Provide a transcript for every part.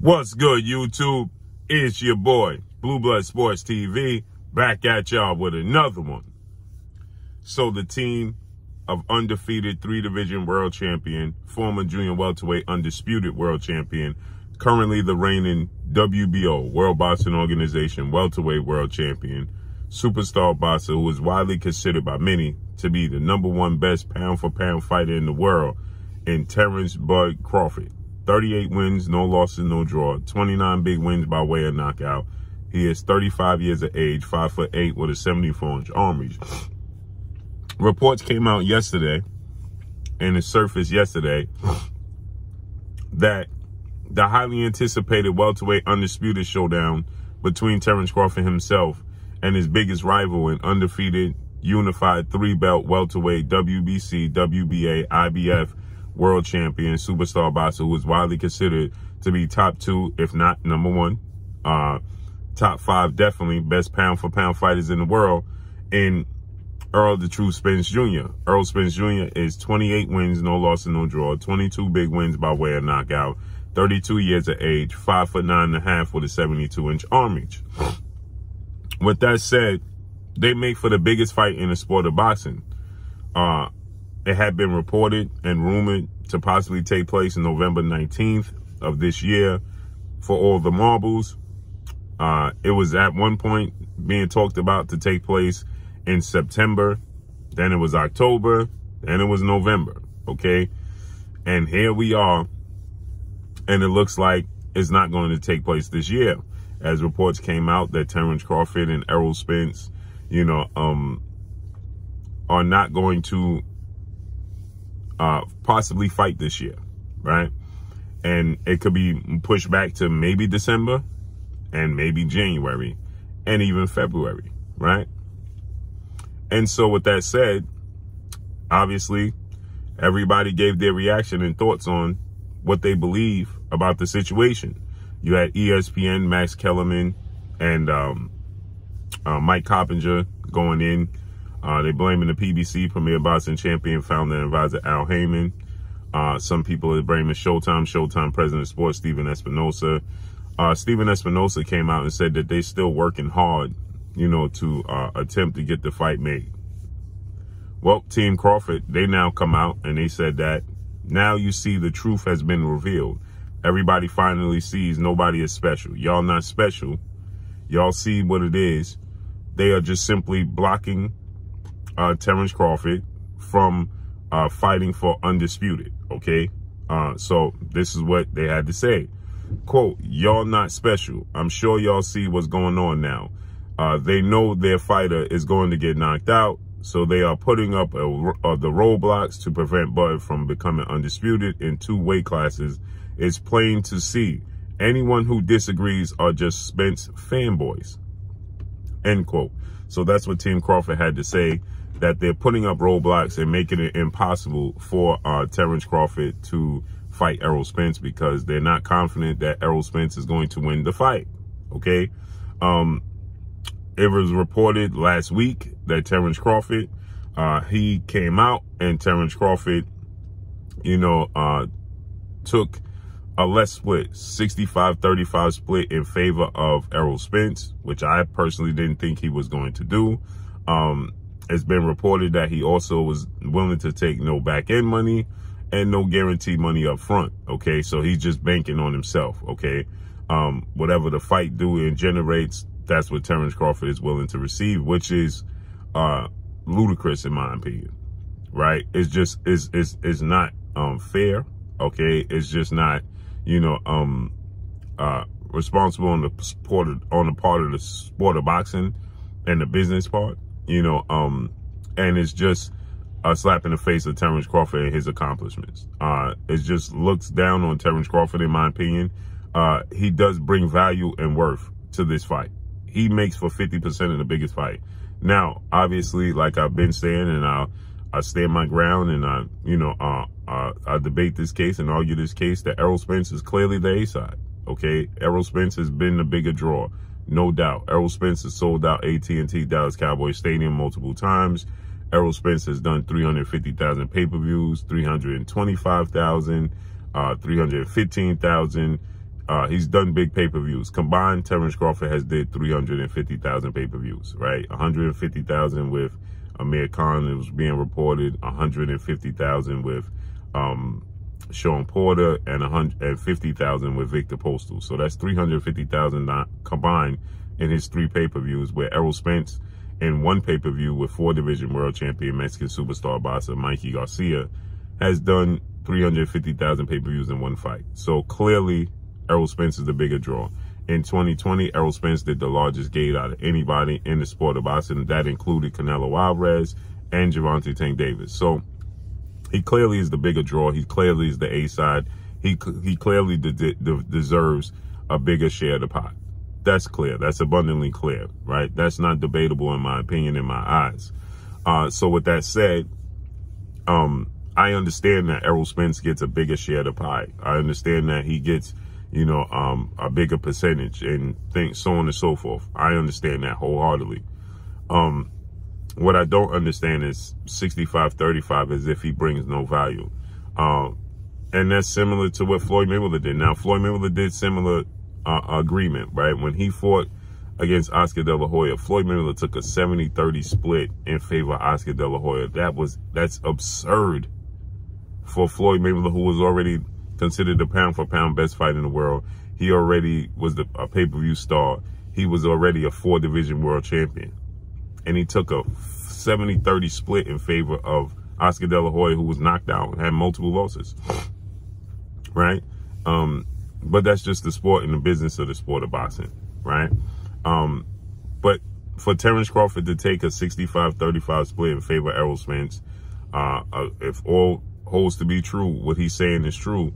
What's good, YouTube? It's your boy, Blue Blood Sports TV, back at y'all with another one. So the team of undefeated 3-division world champion, former junior welterweight undisputed world champion, currently the reigning WBO, World Boxing Organization welterweight world champion, superstar boxer who is widely considered by many to be the #1 best pound-for-pound fighter in the world, in Terence Bud Crawford. 38 wins, no losses, no draw, 29 big wins by way of knockout. He is 35 years of age, 5'8" with a 74-inch arm reach. Reports came out yesterday, and it surfaced yesterday, that the highly anticipated welterweight undisputed showdown between Terence Crawford himself and his biggest rival in undefeated, unified 3-belt welterweight WBC, WBA, IBF world champion, superstar boxer who is widely considered to be top 2, if not #1, top 5, definitely best pound-for-pound fighters in the world, in Errol the True Spence Jr. Errol Spence Jr. is 28 wins, no losses, no draw, 22 big wins by way of knockout, 32 years of age, 5'9.5" with a 72-inch arm reach. With that said, they make for the biggest fight in the sport of boxing. It had been reported and rumored to possibly take place on November 19th of this year for all the marbles. It was at one point being talked about to take place in September. Then it was October. Then it was November. Okay. And here we are. And it looks like it's not going to take place this year, as reports came out that Terence Crawford and Errol Spence, are not going to possibly fight this year, right? And it could be pushed back to maybe December and maybe January and even February, right? And so with that said, obviously everybody gave their reaction and thoughts on what they believe about the situation. You had ESPN, Max Kellerman, and Mike Coppinger going in. They blaming the PBC, Premier Boxing Champion, founder and advisor Al Haymon. Some people are blaming Showtime President of Sports, Stephen Espinoza. Stephen Espinoza came out and said that they're still working hard, to attempt to get the fight made. Well, Team Crawford, they now come out and they said that now you see the truth has been revealed. Everybody finally sees nobody is special. Y'all not special. Y'all see what it is. They are just simply blocking Terence Crawford from fighting for undisputed, okay? So this is what they had to say. Quote, "Y'all not special. I'm sure y'all see what's going on now. They know their fighter is going to get knocked out, so they are putting up the roadblocks to prevent Bud from becoming undisputed in 2 weight classes. It's plain to see. Anyone who disagrees are just Spence fanboys." End quote. So that's what Team Crawford had to say, that they're putting up roadblocks and making it impossible for Terence Crawford to fight Errol Spence because they're not confident that Errol Spence is going to win the fight, okay? It was reported last week that Terence Crawford, he came out and Terence Crawford, took a less split, 65-35 split in favor of Errol Spence, which I personally didn't think he was going to do. It's been reported that he also was willing to take no back-end money and no guaranteed money up front, okay? So he's just banking on himself, okay? Whatever the fight do and generates, that's what Terence Crawford is willing to receive, which is ludicrous in my opinion, right? It's just, it's not fair, okay? It's just not, responsible on the part of the sport of boxing and the business part, and it's just a slap in the face of Terence Crawford and his accomplishments. It just looks down on Terence Crawford, in my opinion. He does bring value and worth to this fight. He makes for 50% of the biggest fight. Now, obviously, like I've been saying, and I stand my ground, and I debate this case and argue this case, that Errol Spence is clearly the A-side, okay? Errol Spence has been the bigger draw, no doubt. Errol Spence has sold out AT&T Dallas Cowboys Stadium multiple times. Errol Spence has done 350,000 pay-per-views, 325,000, 315,000. He's done big pay-per-views. Combined, Terence Crawford has did 350,000 pay-per-views, right? 150,000 with Amir Khan, it was being reported, 150,000 with Sean Porter, and 150,000 with Victor Postal. So that's 350,000 combined in his 3 pay-per-views, where Errol Spence in 1 pay-per-view with 4-division world champion Mexican superstar boxer Mikey Garcia has done 350,000 pay-per-views in 1 fight. So clearly, Errol Spence is the bigger draw. In 2020, Errol Spence did the largest gate out of anybody in the sport of boxing. That included Canelo Alvarez and Gervonta Tank Davis. So he clearly is the bigger draw. He clearly is the A side. He clearly deserves a bigger share of the pot. That's clear. That's abundantly clear, right? That's not debatable in my opinion, in my eyes. So with that said, I understand that Errol Spence gets a bigger share of the pie. I understand that he gets, you know, a bigger percentage and things, so on and so forth. I understand that wholeheartedly. What I don't understand is 65-35 as if he brings no value. And that's similar to what Floyd Mayweather did. Now, Floyd Mayweather did similar agreement, right? When he fought against Oscar De La Hoya, Floyd Mayweather took a 70-30 split in favor of Oscar De La Hoya. That's absurd for Floyd Mayweather, who was already considered the pound-for-pound best fighter in the world. He already was a pay-per-view star. He was already a 4-division world champion. And he took a 70-30 split in favor of Oscar De La Hoya, who was knocked out and had multiple losses, right? But that's just the sport and the business of the sport of boxing, right? But for Terence Crawford to take a 65-35 split in favor of Errol Spence, if all holds to be true, what he's saying is true,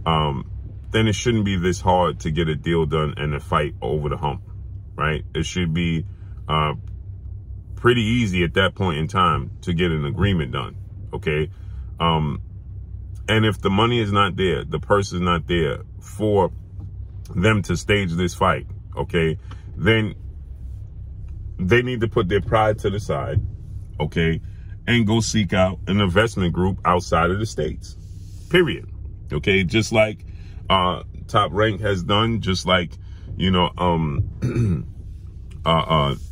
then it shouldn't be this hard to get a deal done and a fight over the hump, right? It should be pretty easy at that point in time to get an agreement done, okay? And if the money is not there, the purse is not there for them to stage this fight, okay, then they need to put their pride to the side, okay, and go seek out an investment group outside of the States, period, okay? Just like Top Rank has done, just like, you know,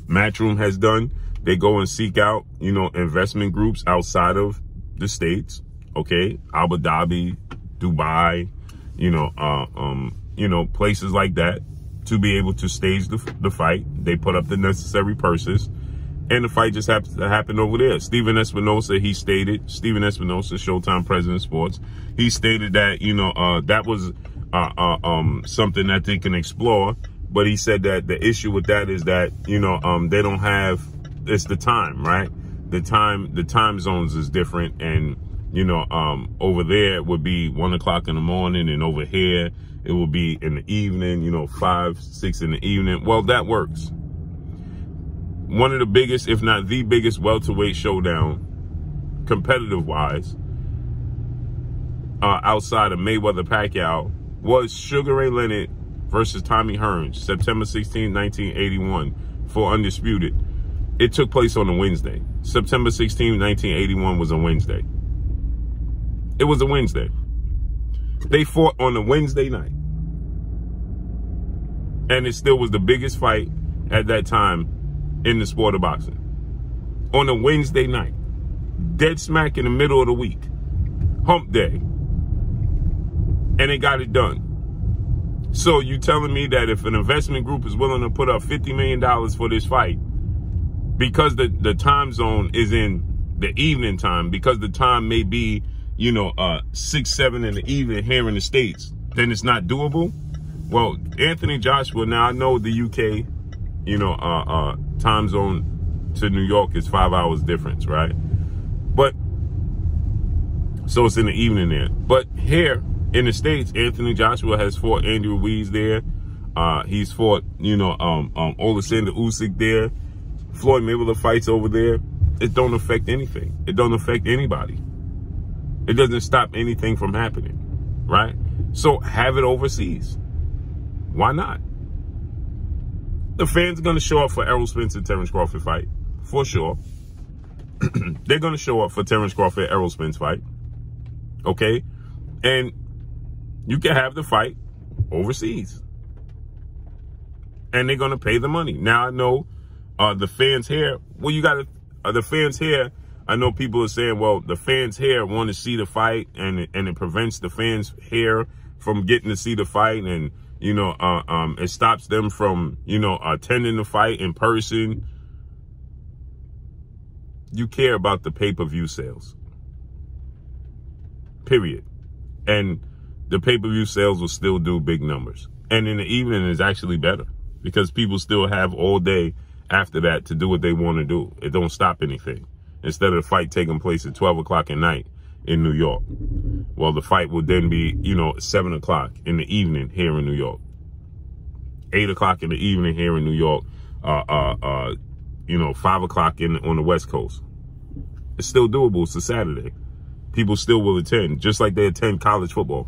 Matchroom has done. They go and seek out, you know, investment groups outside of the States, okay? Abu Dhabi, Dubai, you know, places like that, to be able to stage the fight. They put up the necessary purses, and the fight just happens to happen over there. Stephen Espinoza, Stephen Espinoza, Showtime President of Sports, he stated that, you know, that was something that they can explore, but he said that the issue with that is that, you know, they don't have, it's the time, right? The time zones is different, and, you know, over there it would be 1 o'clock in the morning, and over here it will be in the evening, you know, 5, 6 in the evening. Well, that works. One of the biggest, if not the biggest, welterweight showdown, competitive-wise, outside of Mayweather-Pacquiao, was Sugar Ray Leonard versus Tommy Hearns, September 16, 1981, for Undisputed. It took place on a Wednesday. September 16, 1981 was a Wednesday. It was a Wednesday. They fought on a Wednesday night. And it still was the biggest fight at that time in the sport of boxing. On a Wednesday night. Dead smack in the middle of the week. Hump day. And they got it done. So you telling me that if an investment group is willing to put up $50 million for this fight, because the time zone is in the evening time, because the time may be, you know, 6, 7 in the evening here in the States, then it's not doable? Well, Anthony Joshua, now I know the UK, you know, time zone to New York is 5 hours difference, right? But, so it's in the evening there. But here in the States, Anthony Joshua has fought Andy Ruiz there. He's fought, you know, Alexander Usyk there. Floyd Mayweather fights over there. It don't affect anything. It don't affect anybody. It doesn't stop anything from happening, right? So have it overseas. Why not? The fans are going to show up for Errol Spence and Terence Crawford fight, for sure. They're going to show up for Terence Crawford, Errol Spence fight, okay? And you can have the fight overseas. And they're going to pay the money. Now, I know the fans here, well, you got to, the fans here, I know people are saying, well, the fans here want to see the fight, and it prevents the fans here from getting to see the fight, and, you know, it stops them from, you know, attending the fight in person. You care about the pay-per-view sales. Period. And the pay-per-view sales will still do big numbers. And in the evening is actually better because people still have all day after that to do what they want to do. It don't stop anything. Instead of the fight taking place at 12 o'clock at night in New York. Well, the fight would then be, you know, 7 o'clock in the evening here in New York. 8 o'clock in the evening here in New York. You know, 5 o'clock on the West Coast. It's still doable. It's a Saturday. People still will attend, just like they attend college football.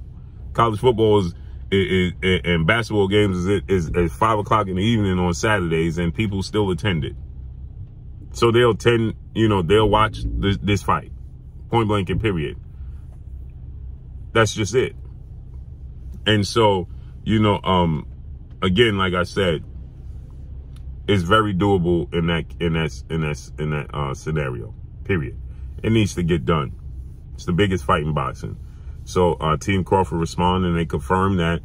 College football is and basketball games is at 5 o'clock in the evening on Saturdays, and people still attend it. So they'll attend, you know, they'll watch this fight, point blank and period. That's just it. And so, you know, again, like I said, it's very doable in that scenario. Period. It needs to get done. It's the biggest fight in boxing. So Team Crawford responded, and they confirmed that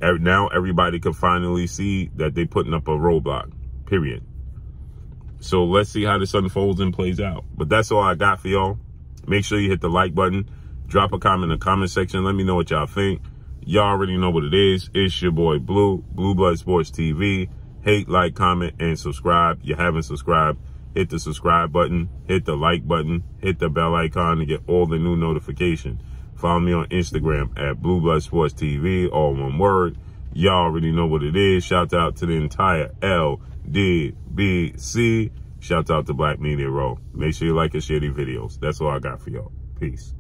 now everybody can finally see that they're putting up a roadblock. Period. So let's see how this unfolds and plays out. But that's all I got for y'all. Make sure you hit the like button. Drop a comment in the comment section. Let me know what y'all think. Y'all already know what it is. It's your boy Blue, Blue Blood Sports TV. Hate, like, comment, and subscribe. You haven't subscribed, hit the subscribe button. Hit the like button. Hit the bell icon to get all the new notifications. Follow me on Instagram at Blue Blood Sports TV, all one word. Y'all already know what it is. Shout out to the entire LDBC. Shout out to Black Media Row. Make sure you like and share these videos. That's all I got for y'all. Peace.